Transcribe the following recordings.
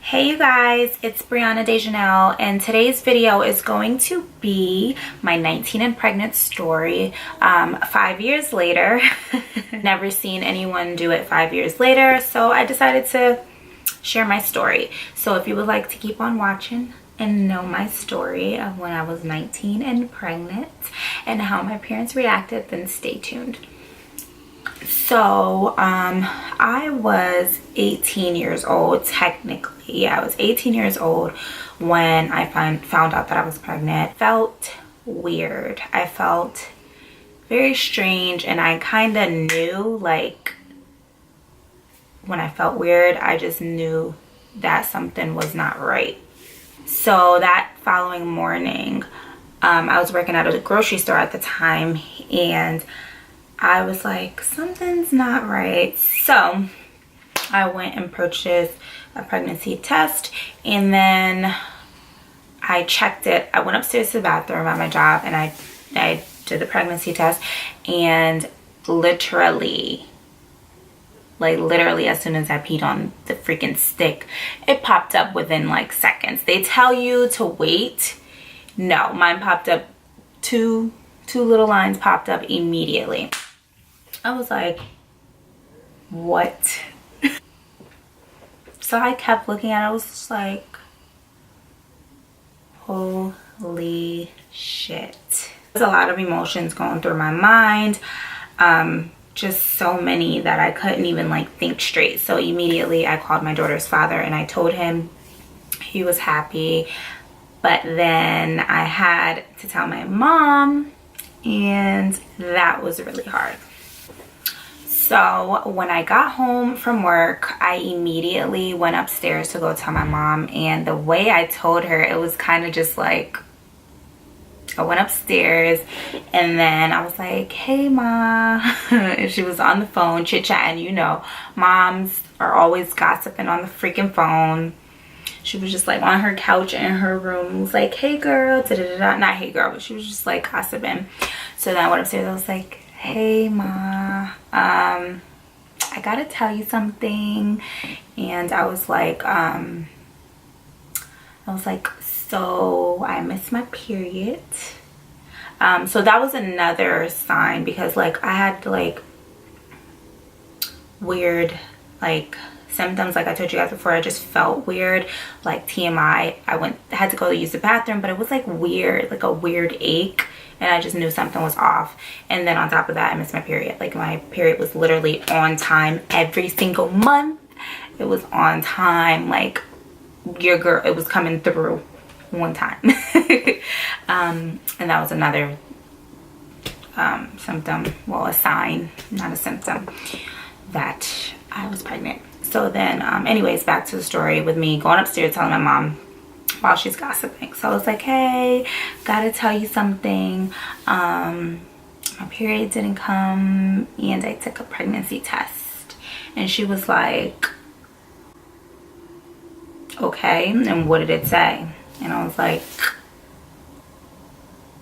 Hey you guys, it's Briannadjanell, and today's video is going to be my 19 and pregnant story 5 years later. Never seen anyone do it 5 years later, so I decided to share my story. So if you would like to keep on watching and know my story of when I was 19 and pregnant and how my parents reacted, then stay tuned. So I was 18 years old technically. Yeah, I was 18 years old when I found out that I was pregnant. Felt weird. I felt very strange, and I kind of knew, like, when I felt weird, I just knew that something was not right. So that following morning, I was working at a grocery store at the time, and I was like, something's not right. So I went and purchased a pregnancy test, and then I checked it. I went upstairs to the bathroom at my job, and I did the pregnancy test, and literally as soon as I peed on the freaking stick, it popped up within like seconds. They tell you to wait. No, mine popped up. Two little lines popped up immediately. I was like, what? So I kept looking at it. I was just like, holy shit. There's a lot of emotions going through my mind. Just so many that I couldn't even like think straight. So immediately I called my daughter's father and I told him. He was happy. But then I had to tell my mom, and that was really hard. So when I got home from work, I immediately went upstairs to go tell my mom, and the way I told her, it was kind of just like, I went upstairs and then I was like, hey ma, and she was on the phone chit-chatting. You know, moms are always gossiping on the freaking phone. She was just like on her couch in her room. It was like, hey girl, da-da-da-da. Not hey girl, but she was just like gossiping. So then I went upstairs. I was like, hey ma, I gotta tell you something. And I was like, so I missed my period. So that was another sign, because like I had like weird like symptoms. Like I told you guys before, I just felt weird, like TMI. I had to go to use the bathroom, but it was like weird, like a weird ache, and I just knew something was off. And then on top of that, I missed my period. Like my period was literally on time every single month. It was on time, like your girl, it was coming through one time. And that was another symptom, well, a sign, not a symptom, that I was pregnant. So then anyways, back to the story with me going upstairs telling my mom while she's gossiping. So I was like, hey, gotta tell you something. My period didn't come and I took a pregnancy test. And she was like, okay, and what did it say? And I was like,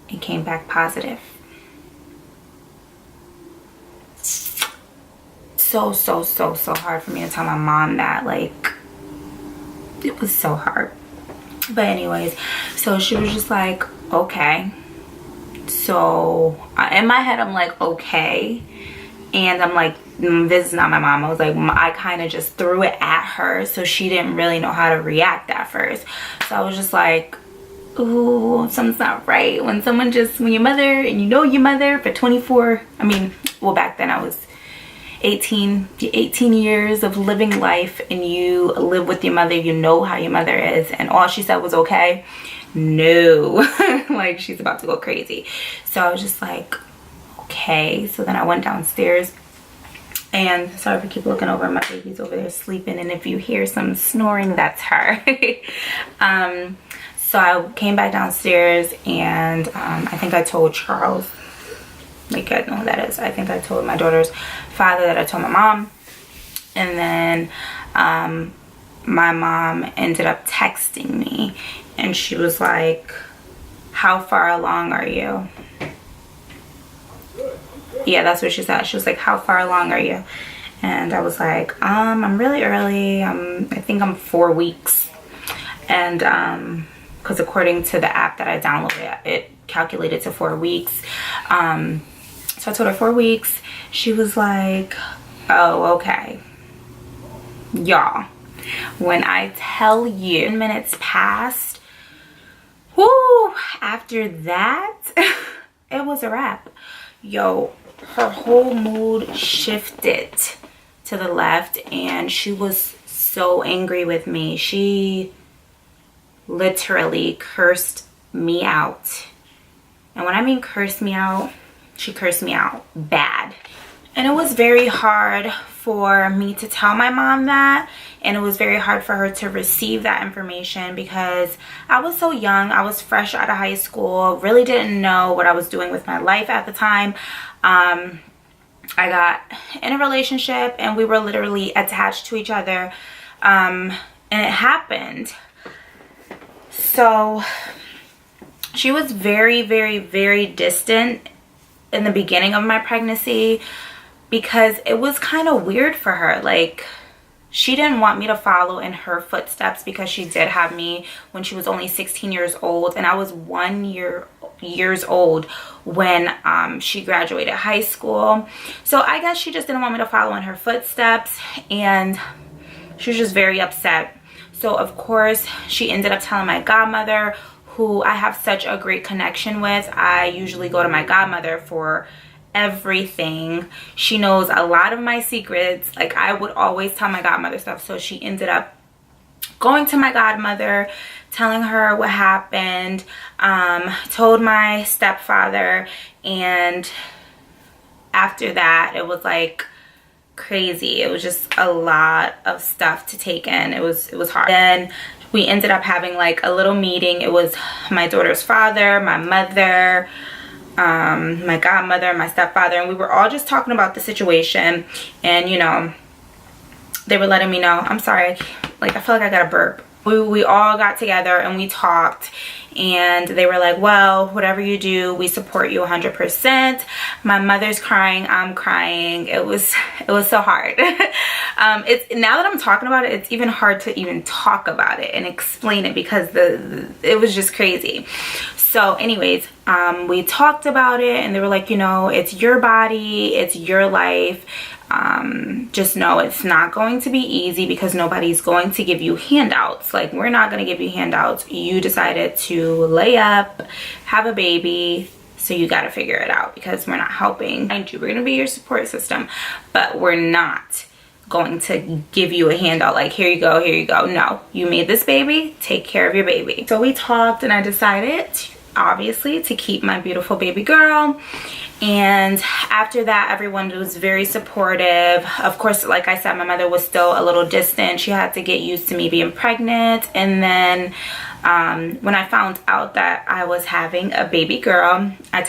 it came back positive. So hard for me to tell my mom that. Like, it was so hard. But anyways, so she was just like, okay. So in my head I'm like, okay. And I'm like, this is not my mom. I was like, I kind of just threw it at her, so she didn't really know how to react at first. So I was just like, ooh, something's not right. When your mother, and you know your mother for 24, I mean, well, back then I was 18 years of living life, and you live with your mother, you know how your mother is, and all she said was okay. No. Like, she's about to go crazy. So I was just like, okay. So then I went downstairs, and sorry if I keep looking over, my baby's over there sleeping, and if you hear some snoring, that's her. So I came back downstairs, and I think I told Charles, like, I know who that is. I think I told my daughter's father that I told my mom. And then my mom ended up texting me, and she was like, how far along are you? Yeah, that's what she said. She was like, how far along are you? And I was like, I'm really early. I think I'm 4 weeks. And because according to the app that I downloaded, it calculated to 4 weeks. So I told her 4 weeks. She was like, oh, okay. Y'all, when I tell you 10 minutes passed, whoo, after that, it was a wrap. Yo, her whole mood shifted to the left, and she was so angry with me. She literally cursed me out. And when I mean cursed me out, she cursed me out bad. And it was very hard for me to tell my mom that, and it was very hard for her to receive that information because I was so young. I was fresh out of high school, really didn't know what I was doing with my life at the time. I got in a relationship and we were literally attached to each other, and it happened. So she was very, very, very distant in the beginning of my pregnancy because it was kind of weird for her. Like, she didn't want me to follow in her footsteps because she did have me when she was only 16 years old, and I was 1 years old when she graduated high school. So I guess she just didn't want me to follow in her footsteps, and she was just very upset. So of course she ended up telling my godmother, who I have such a great connection with. I usually go to my godmother for everything. She knows a lot of my secrets. Like, I would always tell my godmother stuff. So she ended up going to my godmother, telling her what happened, told my stepfather, and after that it was like crazy. It was just a lot of stuff to take in. It was hard. Then we ended up having like a little meeting. It was my daughter's father, my mother, my godmother, my stepfather, and we were all just talking about the situation. And you know, they were letting me know, I'm sorry, like I feel like I got a burp. We all got together and we talked, and they were like, well, whatever you do, we support you 100%. My mother's crying, I'm crying. It was so hard. It's now that I'm talking about it, it's even hard to even talk about it and explain it because it was just crazy. So anyways, we talked about it, and they were like, you know, it's your body, it's your life. Just know it's not going to be easy because nobody's going to give you handouts. Like, we're not going to give you handouts. You decided to lay up, have a baby, so you got to figure it out because we're not helping. Mind you, we're going to be your support system, but we're not going to give you a handout like, here you go, here you go. No, you made this baby, take care of your baby. So we talked, and I decided obviously to keep my beautiful baby girl. And after that, everyone was very supportive. Of course, like I said, my mother was still a little distant. She had to get used to me being pregnant. And then when I found out that I was having a baby girl, I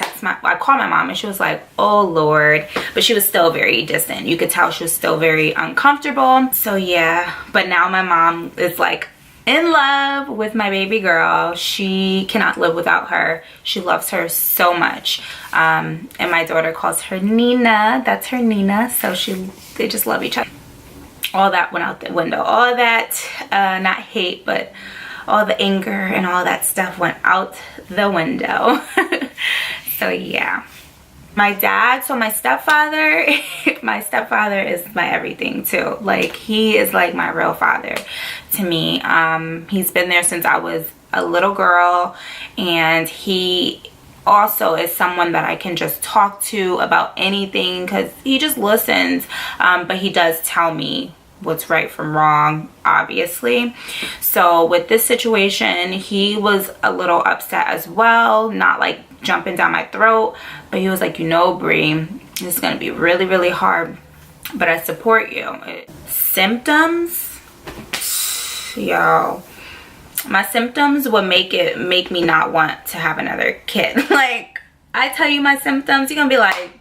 called my mom, and she was like, oh Lord. But she was still very distant. You could tell she was still very uncomfortable. So yeah, but now my mom is like in love with my baby girl. She cannot live without her. She loves her so much. And my daughter calls her Nina. That's her Nina. So they just love each other. All that went out the window. All that, not hate, but all the anger and all that stuff went out the window. So yeah. My dad, so my stepfather, my stepfather is my everything too. Like, he is like my real father to me. He's been there since I was a little girl, and he also is someone that I can just talk to about anything because he just listens, but he does tell me what's right from wrong, obviously. So with this situation, he was a little upset as well, not like jumping down my throat, but he was like, you know, Brie, this is gonna be really, really hard, but I support you. Symptoms, yo, my symptoms would make me not want to have another kid. Like, I tell you my symptoms, you're gonna be like,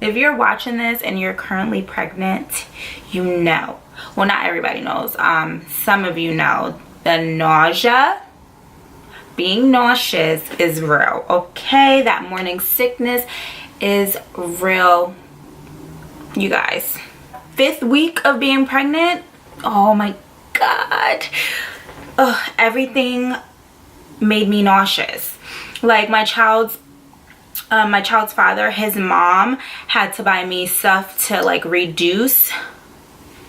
if you're watching this and you're currently pregnant, you know, well, not everybody knows, some of you know, the nausea, being nauseous is real, okay? That morning sickness is real, you guys. 5th week of being pregnant, oh my God, everything made me nauseous. Like my child's father, his mom had to buy me stuff to like reduce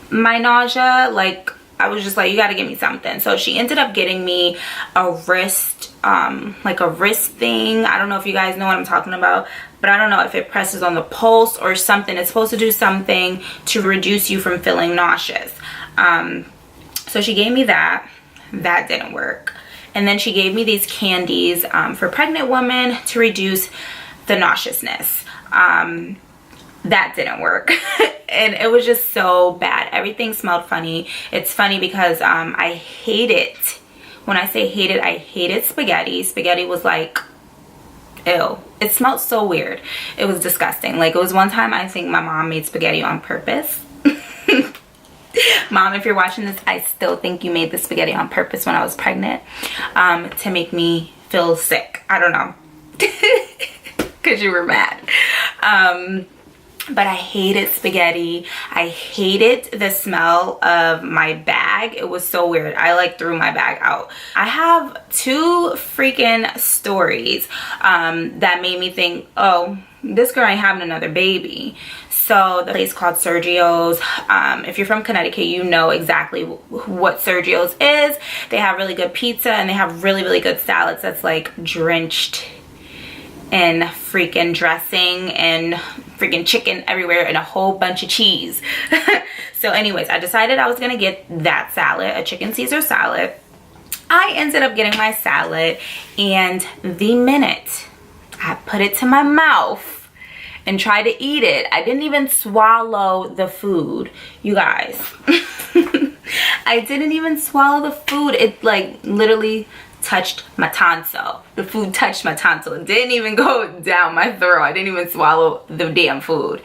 my nausea. Like I was just like, you got to give me something. So she ended up getting me a wrist, like a wrist thing. I don't know if you guys know what I'm talking about, but I don't know if it presses on the pulse or something. It's supposed to do something to reduce you from feeling nauseous. So she gave me that. That didn't work. And then she gave me these candies for pregnant women to reduce the nauseousness. That didn't work. And it was just so bad. Everything smelled funny. It's funny because I hate it. When I say hate it, I hated spaghetti. Spaghetti was like, ew. It smelled so weird. It was disgusting. Like, it was one time I think my mom made spaghetti on purpose. Mom, if you're watching this, I still think you made the spaghetti on purpose when I was pregnant, to make me feel sick. I don't know. Because you were mad. But I hated spaghetti. I hated the smell of my bag. It was so weird. I like threw my bag out. I have 2 freaking stories that made me think, oh, this girl ain't having another baby. So the place called Sergio's, if you're from Connecticut, you know exactly what Sergio's is. They have really good pizza and they have really, really good salads that's like drenched in freaking dressing and freaking chicken everywhere and a whole bunch of cheese. So anyways, I decided I was gonna get that salad, a chicken Caesar salad. I ended up getting my salad, and the minute I put it to my mouth and tried to eat it, I didn't even swallow the food, you guys. I didn't even swallow the food. It like literally touched my tonsil. The food touched my tonsil. It didn't even go down my throat. I didn't even swallow the damn food,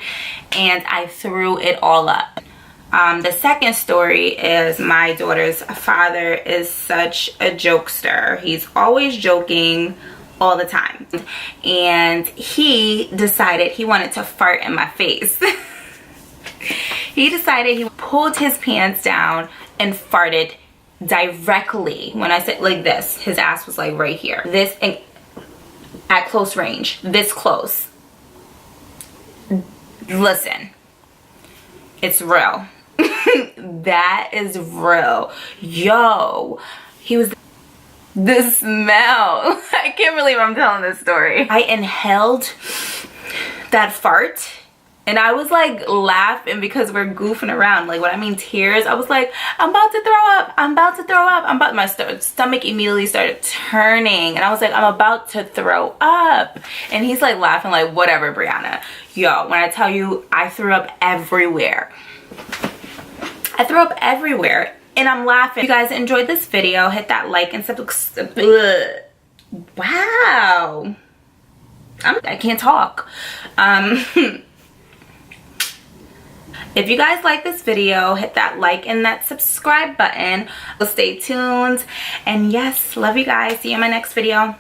and I threw it all up. The second story is my daughter's father is such a jokester. He's always joking all the time, and he decided he wanted to fart in my face. He decided he pulled his pants down and farted directly. When I said like this, his ass was like right here, this, and at close range, this close. Listen, it's real. That is real. Yo, he was the smell. I can't believe I'm telling this story. I inhaled that fart and I was like laughing because we're goofing around. Like, when I mean tears, I was like, I'm about to throw up. I'm about to throw up. My stomach immediately started turning and I was like, I'm about to throw up. And he's like laughing like, whatever, Brianna. Yo, when I tell you, I threw up everywhere. I threw up everywhere. And I'm laughing. If you guys enjoyed this video, hit that like and subscribe. Wow. I can't talk. If you guys like this video, hit that like and that subscribe button. Stay tuned. And yes, love you guys. See you in my next video.